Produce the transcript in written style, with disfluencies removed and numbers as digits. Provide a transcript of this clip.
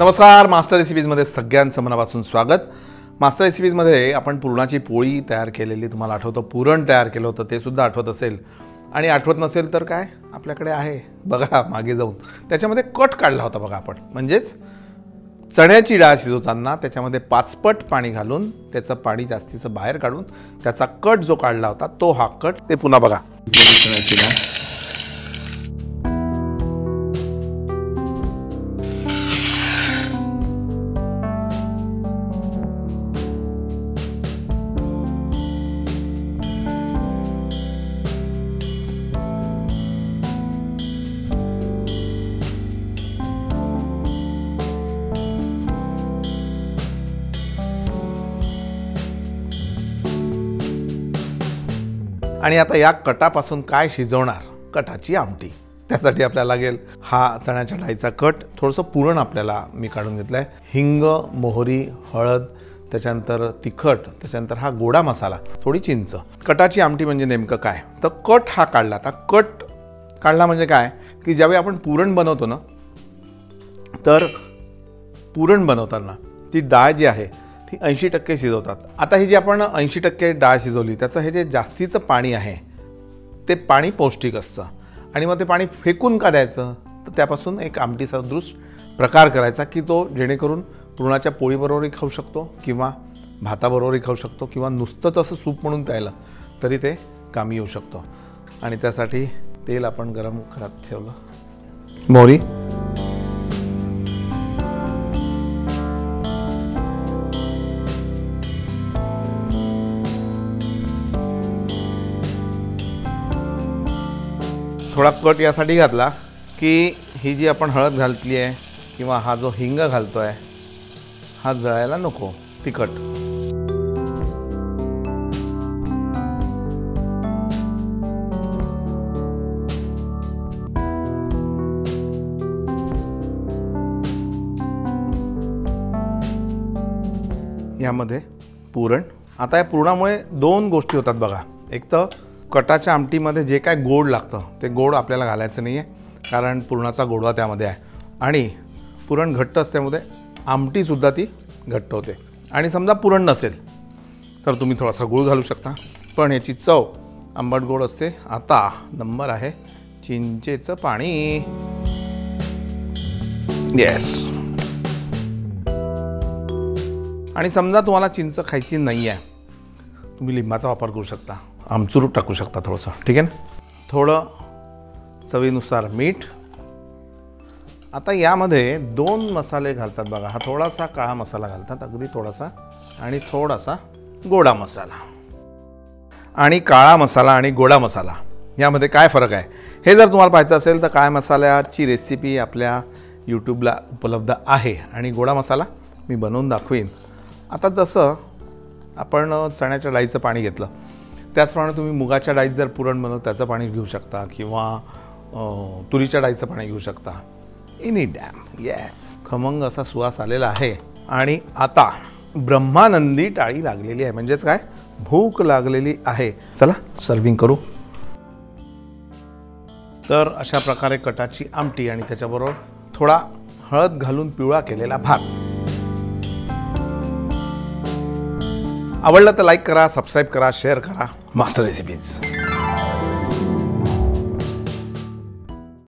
नमस्कार, मास्टर रेसिपीजमध्ये सगळ्यांचं मनापासून स्वागत। मास्टर रेसिपीजमध्ये आपण पुरणाची पोळी तयार केलेली तुम्हाला आठवतं, पुरण तयार केलं होतं ते सुद्धा आठवत असेल आणि आठवत नसेल तर काय आपल्याकडे आहे बघा मागे जाऊन त्याच्यामध्ये कट काढला होता बघा आपण, म्हणजेच चण्याची डाळ शिजवताना त्याच्यामध्ये 5 पट पाणी घालून त्याचं पाणी जास्तीचं बाहेर काढून त्याचा कट जो काढला होता तो हा कट ते पुन्हा बघा। चण्याची डाळ आणि आता या कटापासून काय शिजवणार, कटाची आमटी। त्यासाठी आपल्याला लागेल हा चण्याच्या डाळीचा कट, थोडंसं पुरण आपल्याला मी काढून घेतलं आहे, हिंग, मोहरी, हळद, त्याच्यानंतर तिखट, त्याच्यानंतर हा गोडा मसाला, थोडी चिंच। कटाची आमटी म्हणजे नेमकं काय तर कट हा काढला। आता कट काढला म्हणजे काय की ज्यावेळी आपण पुरण बनवतो ना, तर पुरण बनवताना ती डाळ जी आहे ती 80% शिजवतात। आता ही जी आपण 80% डाळ शिजवली त्याचं हे जे जास्तीचं पाणी आहे ते पाणी पौष्टिक असतं आणि मग ते पाणी फेकून का द्यायचं, तर त्यापासून एक आमटी सदृश प्रकार करायचा की तो जेणेकरून पुरणाच्या पोळीबरोबरही खाऊ शकतो किंवा भाताबरोबरही खाऊ शकतो किंवा नुसतंच असं सूप म्हणून प्यायलं तरी ते कामी येऊ शकतो। आणि त्यासाठी तेल आपण गरम करत ठेवलं, मोहरी, थोडा कट यासाठी घातला की ही जी आपण हळद घातली आहे किंवा हा जो हिंग घालतोय हा जळायला नको, तिखट। यामध्ये पुरण। आता या पुरणामुळे 2 गोष्टी होतात बघा, एक तर कटाच्या आमटीमध्ये जे काय गोड लागतं ते गोड आपल्याला घालायचं नाही आहे कारण पुरणाचा गोडवा त्यामध्ये आहे आणि पुरण घट्ट असल्यामुळे आमटीसुद्धा ती घट्ट होते। आणि समजा पुरण नसेल तर तुम्ही थोडासा गूळ घालू शकता, पण याची चव आंबट गोड असते। आता नंबर आहे चिंचेचं पाणी, येस। आणि समजा तुम्हाला चिंच खायची नाही आहे, तुम्ही लिंबाचा वापर करू शकता, आमचूर टाकू शकता थोडंसं, ठीक आहे ना। थोडं चवीनुसार मीठ। आता यामध्ये 2 मसाले घालतात बघा, हा थोडासा काळा मसाला घालतात, अगदी थोडासा, आणि थोडासा गोडा मसाला। आणि काळा मसाला आणि गोडा मसाला यामध्ये काय फरक आहे हे जर तुम्हाला पाहायचं असेल तर काळ्या मसाल्याची रेसिपी आपल्या यूट्यूबला उपलब्ध आहे आणि गोडा मसाला मी बनवून दाखवीन। आता जसं आपण चण्याच्या डाळीचं पाणी घेतलं त्याचप्रमाणे तुम्ही मुगाच्या डाळीत जर पुरण बनवलं त्याचं पाणी घेऊ शकता किंवा तुरीच्या डाळीचं पाणी घेऊ शकता, एनी डॅम, येस। खमंग असा सुवास आलेला आहे आणि आता ब्रह्मानंदी टाळी लागलेली आहे, म्हणजेच काय भूक लागलेली आहे। चला सर्विंग करू। तर अशा प्रकारे कटाची आमटी आणि त्याच्याबरोबर थोडा हळद घालून पिवळा केलेला भात। आवडलं तर लाईक करा, सबस्क्राईब करा, शेअर करा। Master recipes.